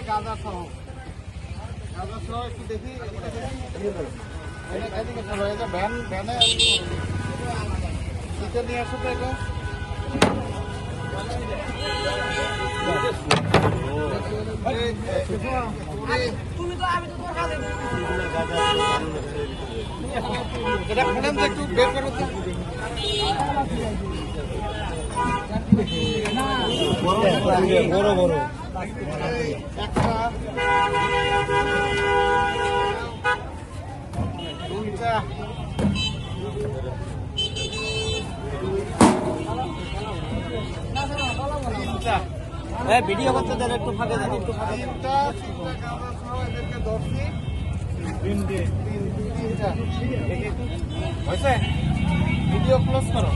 গাঁজা সহ একটু দেখি এদিকে চলো। এই যে ভ্যানে দিতে নিয়ে আসো তো এটা। এটা খোলেন তো, একটু বের করো তো। বড় বড় একটা দুইটা তিনটা। ভিডিও করতে দেন, একটু ফাঁকে দেন, একটু ফাঁকে। তিনটা গাঁজা সহ এদেরকে ধরছি। তিনটা হয়েছে। ভিডিও ক্লোজ করো।